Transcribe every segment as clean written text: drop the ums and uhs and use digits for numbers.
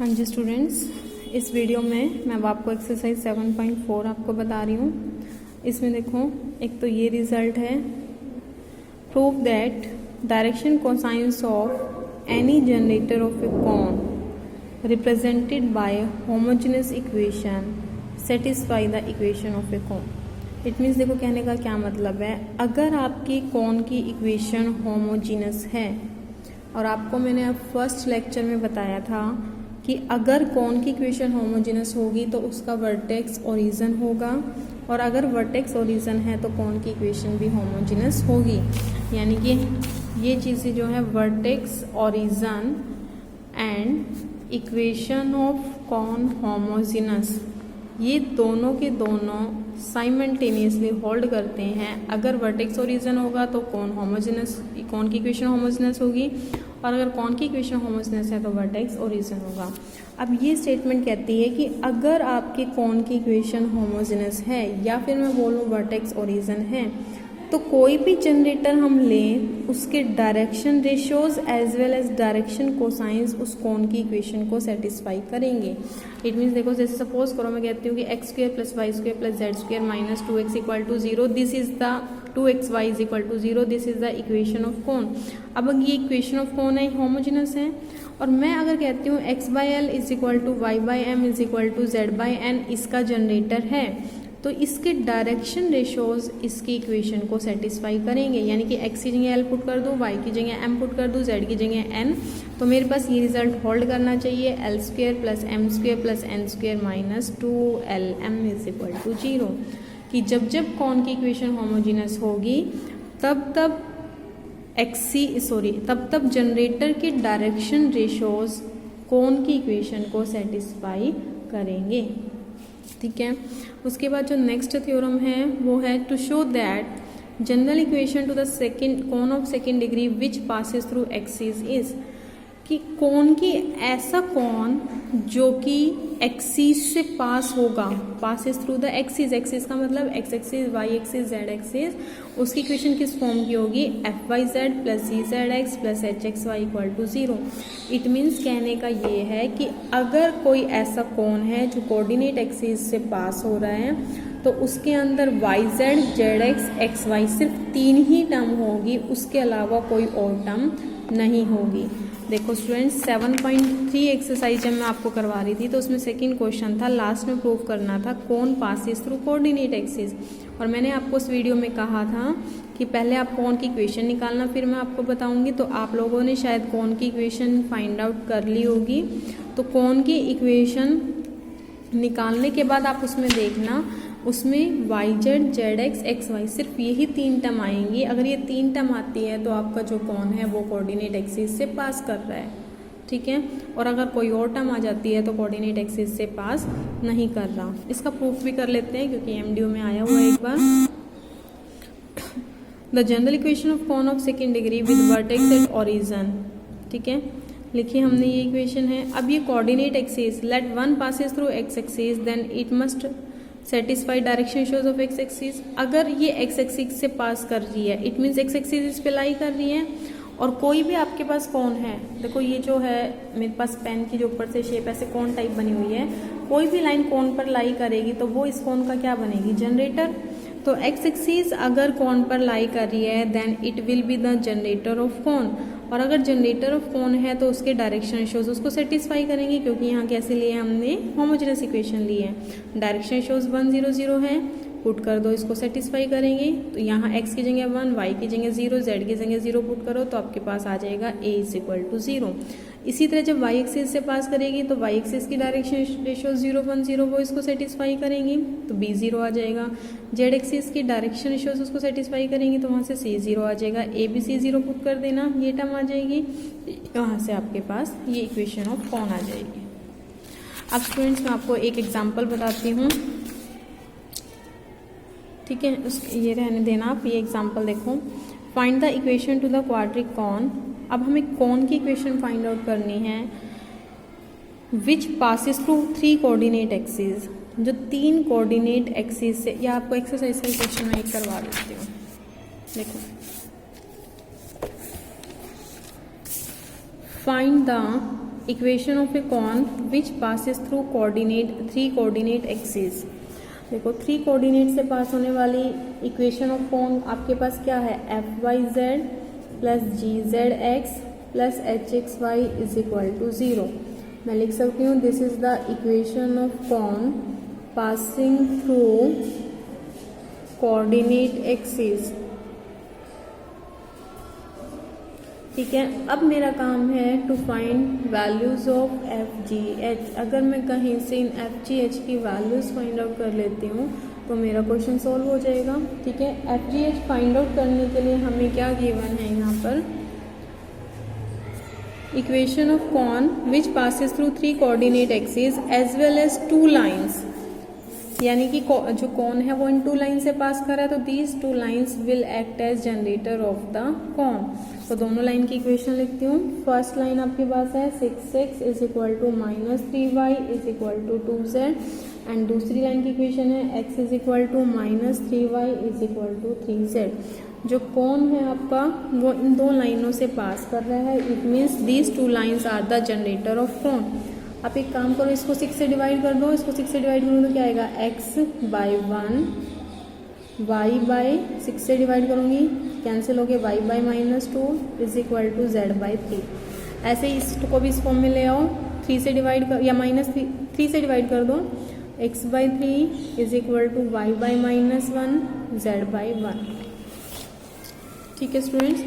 हाँ जी स्टूडेंट्स, इस वीडियो में मैं अब आपको एक्सरसाइज 7.4 आपको बता रही हूँ। इसमें देखो, एक तो ये रिजल्ट है, prove that direction cosines of any generator off A cone represented by homogeneous equation satisfy the equation of A cone. It means देखो, कहने का क्या मतलब है, अगर आपकी कोन की इक्वेशन होमोजीनस है, और आपको मैंने अब फर्स्ट लेक्चर में बताया था कि अगर कोन की इक्वेशन होमोजेनस होगी तो उसका वर्टेक्स ओरिजिन होगा, और अगर वर्टेक्स ओरिजिन है तो कोन की इक्वेशन भी होमोजेनस होगी। यानी कि ये चीज़ें जो है, vertex origin and equation of cone homogeneous, ये दोनों के दोनों साइमल्टेनियसली होल्ड करते हैं। अगर वर्टेक्स ओरिजिन होगा तो कोन की इक्वेशन होमोजेनस होगी, और अगर कोन की इक्वेशन होमोजेनस है तो वर्टेक्स ओरिजिन होगा। अब ये स्टेटमेंट कहती है कि अगर आपके कोन की इक्वेशन होमोजेनस है, या फिर मैं बोलूँ वर्टेक्स ओरिजिन है, तो कोई भी जनरेटर हम लें, उसके direction ratios as well as direction cosines उस कोन की इक्वेशन को सेटिस्फाई करेंगे। इट मीन्स देखो, जैसे सपोज करो मैं कहती हूँ कि x² + y² + z² - 2x = 0, this is the 2xy = 0, this is the equation of कोन। अब ये इक्वेशन ऑफ कोन है, होमोजेनस है, और मैं अगर कहती हूँ x/l = y/m = z/n इसका जनरेटर है, तो इसके डायरेक्शन रेशियोज इसकी इक्वेशन को सेटिस्फाई करेंगे। यानी कि x की जगह l पुट कर दूँ, y की जगह m पुट कर दूँ, z की जगह n, तो मेरे पास ये रिजल्ट होल्ड करना चाहिए, l² + m² + n² - 2lm = 0, कि जब जब कोन की इक्वेशन होमोजेनस होगी तब जनरेटर के डायरेक्शन रेशियोज कोन की इक्वेशन को सेटिस्फाई करेंगे। ठीक है। उसके बाद जो नेक्स्ट थ्योरम है वो है to show that general equation to the cone of second degree which passes through axis is, कि कोन की ऐसा कोन जो कि एक्सिस से पास होगा, passes through the axis, axis का मतलब X axis, Y axis, Z axis, उसकी इक्वेशन किस फॉर्म की होगी, fyz + czx + hxy = 0। It means कहने का ये है कि अगर कोई ऐसा कोन है जो कोऑर्डिनेट एक्सिस से पास हो रहा है, तो उसके अंदर yz, zx, xy सिर्फ 3 ही टर्म होगी, उसके अलावा कोई और टर्म नहीं होगी। देखो स्टूडेंट्स, 7.3 एक्सरसाइज जब मैं आपको करवा रही थी तो उसमें सेकंड क्वेश्चन था, लास्ट में प्रूव करना था कोन पासिस थ्रू कोऑर्डिनेट एक्सिस, और मैंने आपको उस वीडियो में कहा था कि पहले आप कोन की इक्वेशन निकालना, फिर मैं आपको बताऊंगी। तो आप लोगों ने शायद कोन की इक्वेशन फाइंड आउट कर ली होगी, तो कोन की इक्वेशन निकालने के बाद आप उसमें देखना, उसमें yz, zx, xy सिर्फ यही 3 टर्म आएंगी। अगर ये 3 टर्म आती है तो आपका जो कोन है वो कोऑर्डिनेट एक्सिस से पास कर रहा है। ठीक है। और अगर कोई और टर्म आ जाती है तो कोऑर्डिनेट एक्सिस से पास नहीं कर रहा। इसका प्रूफ भी कर लेते हैं क्योंकि एमडीओ में आया हुआ है एक बार। The general equation of cone of second degree with vertex at origin. ठीक है, लिखिए हमने ये इक्वेशन है। अब ये coordinate axis, let one passes through x axis then it must satisfy direction shows of x axis. अगर ये एक्स एक्सिस से पास कर रही है, इट मीन्स एक्स एक्सिस इस पे लाई कर रही है, और कोई भी आपके पास कोन है, देखो ये जो है मेरे पास पेन की जो ऊपर से शेप ऐसे कोन टाइप बनी हुई है, कोई भी लाइन कोन पर लाई करेगी तो वो इस कोन का क्या बनेगी, जनरेटर। तो एक्स एक्सिस अगर कोन पर लाई कर रही है then it will be the generator of cone, और अगर जनरेटर ऑफ कोन है तो उसके डायरेक्शन शोज उसको सेटिस्फाई करेंगे, क्योंकि यहाँ कैसे लिए हमने, होमोजेनस इक्वेशन ली है। डायरेक्शन शोज 1 0 0 है, पुट कर दो, इसको सेटिस्फाई करेंगे। तो यहाँ x की जगह 1, y की जगह 0, z की जगह 0 पुट करो तो आपके पास आ जाएगा a = 0। इसी तरह जब y एक्सिस से पास करेगी तो y एक्सिस की डायरेक्शन रेशियो 0 1 0 वो इसको सेटिस्फाई करेंगी, तो b 0 आ जाएगा। z एक्सिस की डायरेक्शन रेशियोज उसको सेटिस्फाई करेंगी तो वहाँ से c 0 आ जाएगा, a b c 0 पुट कर देना, ये टर्म आ जाएगी, वहाँ से आपके पास ये इक्वेशन ऑफ कोन आ जाएगी। अब स्टूडेंट्स, मैं आपको एक एग्जाम्पल बताती हूँ। ठीक है, ये रहने देना आप, ये एग्जाम्पल देखो। Find the equation to the quadric cone. अब हमें कोन की इक्वेशन फाइंड आउट करनी है which passes through 3 coordinate axis, जो 3 कोऑर्डिनेट एक्सिस से, या आपको एक्सरसाइज का क्वेश्चन मैं एक करवा देती हूँ। देखो, find the equation of a cone which passes through three coordinate axis. देखो 3 कोऑर्डिनेट से पास होने वाली इक्वेशन ऑफ कॉन आपके पास क्या है, FYZ plus GZX plus HXY is equal to 0। मैं लिख सकती हूँ this is the equation of cone passing through coordinate axis. ठीक है, अब मेरा काम है to find values of FGH। अगर मैं कहीं से इन FGH की वैल्यूज फाइंड आउट कर लेती हूँ तो मेरा क्वेश्चन सॉल्व हो जाएगा। ठीक है, FGH फाइंड आउट करने के लिए हमें क्या गिवन है यहाँ पर, equation of cone which passes through 3 coordinate axis as well as 2 lines, यानी कि जो कॉन है वो इन 2 लाइन से पास कर रहा है, तो these 2 lines will act as generator of the cone. तो दोनों लाइन की इक्वेशन लिखती हूँ। फर्स्ट लाइन आपके पास है 6x is equal to minus 3y is equal to 2z, and दूसरी लाइन की इक्वेशन है x is equal to minus 3y is equal to 3z। जो कॉन है आपका वो इन 2 लाइनों से पास कर रहा है, it means these 2 lines are the generator of cone. आप एक काम करो, इसको 6 से डिवाइड कर दो, इसको 6 से डिवाइड करो तो क्या आएगा, x बाई 1, y बाई 6 से डिवाइड करूँगी कैंसिल हो गए, y by minus 2 is equal to z by 3। ऐसे ही इसको भी इस फॉर्म में ले आओ, 3 से डिवाइड कर या माइनस 3 से डिवाइड कर दो, x by 3 is equal to y by minus 1 z by 1। ठीक है स्टूडेंट्स,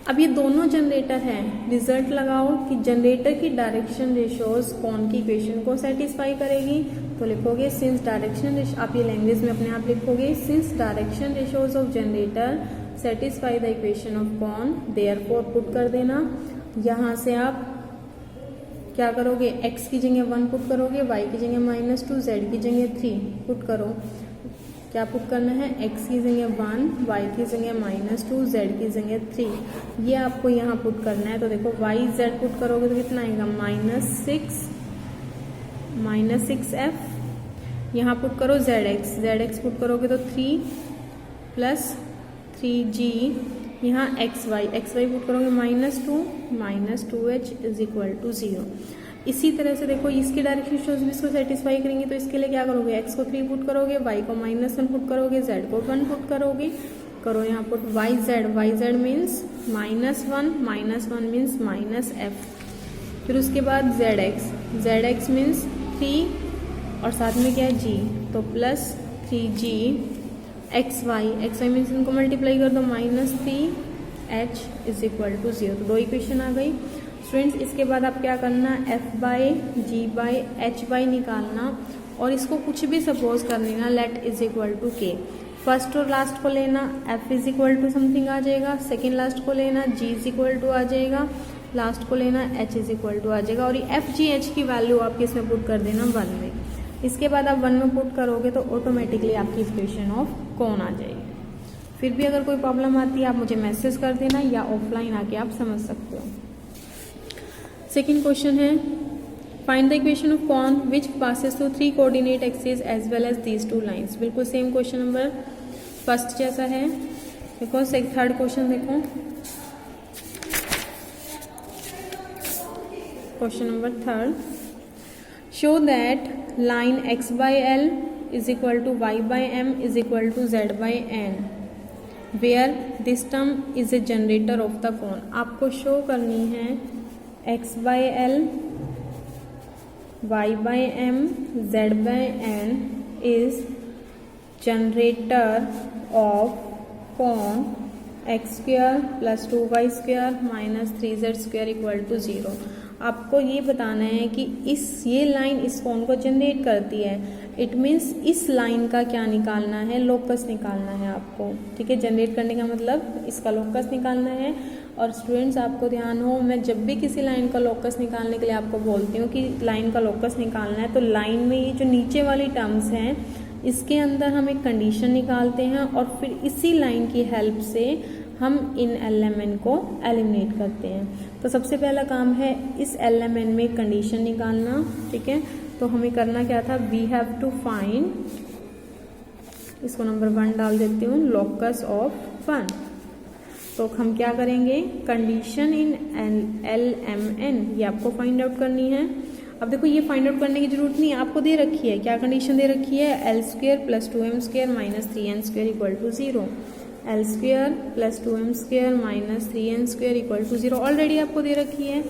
अब ये दोनों जनरेटर हैं, रिजल्ट लगाओ कि जनरेटर की डायरेक्शन रेशियोज कौन की इक्वेशन को सेटिस्फाई करेगी। तो लिखोगे सिंस डायरेक्शन, आप ये लैंग्वेज में अपने आप लिखोगे, since direction ratios of generator satisfy the equation of cone, therefore put कर देना। यहाँ से आप क्या करोगे, x की जगह 1 पुट करोगे, y की जगह -2, z की जगह 3 पुट करो। क्या पुट करना है, x की जगह 1, y की जगह -2, z की जगह 3, ये आपको यहाँ पुट करना है। तो देखो y z पुट करोगे तो कितना आएगा, -6f। यहाँ पुट करो zx पुट करोगे तो 3 प्लस 3g, यहाँ xy पुट करोगे -2h इज इक्वल टू 0। इसी तरह से देखो इसकी डायरेक्शन शोज भी इसको सेटिस्फाई करेंगे, तो इसके लिए क्या करोगे, x को 3 पुट करोगे, y को -1 पुट करोगे, z को 1 पुट करोगे, करो यहाँ put yz means -1 means -f। फिर उसके बाद zx मीन्स 3 और साथ में क्या है g, तो प्लस 3g, xy मीन्स इनको मल्टीप्लाई कर दो, -3h इज इक्वल टू 0। तो 2 इक्वेशन आ गई स्टूडेंट्स। इसके बाद आप क्या करना, f by g by h by निकालना और इसको कुछ भी सपोज कर लेना, let is equal to k। First और लास्ट को लेना, f is equal to something आ जाएगा, सेकेंड लास्ट को लेना g इज इक्वल टू आ जाएगा, लास्ट को लेना h इज इक्वल टू आ जाएगा, और ये FGH की वैल्यू आपके इसमें पुट कर देना 1 में। इसके बाद आप 1 में पुट करोगे तो ऑटोमेटिकली आपकी इक्वेशन ऑफ कॉन आ जाएगी। फिर भी अगर कोई प्रॉब्लम आती है आप मुझे मैसेज कर देना या ऑफलाइन आके आप समझ सकते हो। सेकेंड क्वेश्चन है, find the equation of cone which passes through 3 coordinate axis as well as these 2 lines. बिल्कुल सेम क्वेश्चन नंबर फर्स्ट जैसा है। देखो थर्ड क्वेश्चन देखो, question number third, show that line x by l is equal to y by m is equal to z by n where this term is a generator of the cone. आपको show करनी है x by l, y by m, z by n is generator of cone x square plus 2y square minus 3z square equal to 0। आपको ये बताना है कि ये line इस कोन को जनरेट करती है, इट मीन्स इस लाइन का क्या निकालना है, लोकस निकालना है आपको। ठीक है, जनरेट करने का मतलब इसका लोकस निकालना है। और स्टूडेंट्स आपको ध्यान हो, मैं जब भी किसी लाइन का लोकस निकालने के लिए आपको बोलती हूँ कि लाइन का लोकस निकालना है, तो लाइन में ये जो नीचे वाली टर्म्स हैं इसके अंदर हम एक कंडीशन निकालते हैं और फिर इसी लाइन की हेल्प से हम इन एलिमेंट को एलिमिनेट करते हैं। तो सबसे पहला काम है इस एलिमेंट में कंडीशन निकालना। ठीक है, तो हमें करना क्या था, वी हैव टू फाइंड, इसको नंबर 1 डाल देती हूँ, लोकस ऑफ 1। तो हम क्या करेंगे, कंडीशन इन LMN ये आपको फाइंड आउट करनी है। अब देखो ये फाइंड आउट करने की जरूरत नहीं है, आपको दे रखी है, क्या कंडीशन दे रखी है, L² + 2m² - 3n² = 0, L² + 2m² - 3n² = 0 already आपको दे रखी है,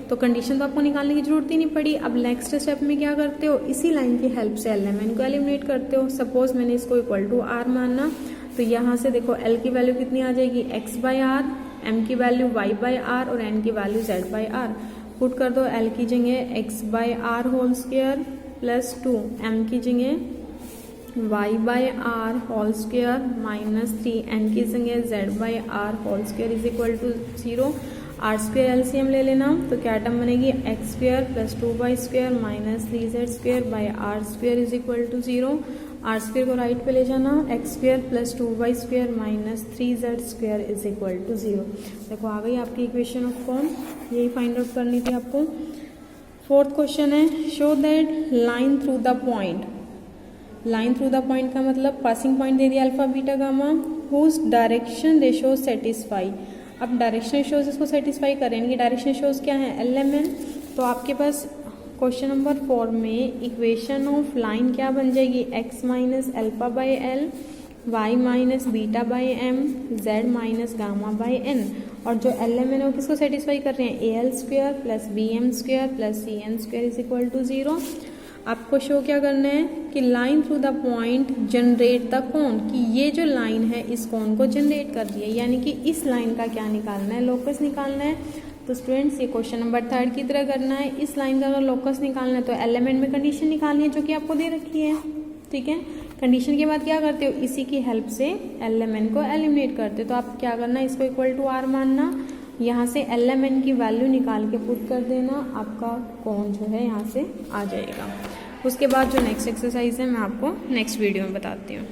तो कंडीशन तो आपको निकालने की जरूरत ही नहीं पड़ी। अब नेक्स्ट स्टेप में क्या करते हो, इसी लाइन की हेल्प से LMN को एलिमिनेट करते हो। सपोज मैंने इसको =R माना, तो यहाँ से देखो L की वैल्यू कितनी आ जाएगी, x/r, M की वैल्यू y/r और N की वैल्यू z/r। पुट कर दो, L की जगह x/r² + 2, M की जगह y/r² - 3, N की जगह z/r² = 0। r² एलसीएम ले लेना, तो क्या टर्म बनेगी, x² + 2y² - 3z² r² = 0। r² को राइट पे ले जाना, x² + 2y² - 3z² = 0। देखो आ गई आपकी इक्वेशन ऑफ फॉर्म, यही फाइंड आउट करनी थी आपको। फोर्थ क्वेश्चन है, show that line through the point, line through the point का मतलब पासिंग पॉइंट दे दिया alpha beta gamma, whose direction ratios satisfy. अब डायरेक्शन रेशोज इसको सेटिस्फाई करें, इनकी डायरेक्शन रेशोज क्या है, LMN। तो आपके पास क्वेश्चन नंबर 4 में इक्वेशन ऑफ लाइन क्या बन जाएगी, x - α/L, y - β/m, z - γ/n। और जो LMN है वो किसको सेटिस्फाई कर रहे हैं, AL² + BM² + CN² = 0। आपको शो क्या करना है कि line through the point generate the cone, कि ये जो लाइन है इस कोन को जनरेट कर रही है, यानी कि इस लाइन का क्या निकालना है, लोकस निकालना है। तो स्टूडेंट्स ये क्वेश्चन नंबर 3 की तरह करना है। इस लाइन का अगर लोकस निकालना है तो LMN में कंडीशन निकालनी है जो कि आपको दे रखी है, ठीक है। कंडीशन के बाद क्या करते हो, इसी की हेल्प से LMN को एलिमिनेट करते हो। तो आप क्या करना है, इसको =R मानना, यहाँ से LMN की वैल्यू निकाल के पुट कर देना, आपका कोण जो है यहाँ से आ जाएगा। उसके बाद जो नेक्स्ट एक्सरसाइज है मैं आपको नेक्स्ट वीडियो में बताती हूँ।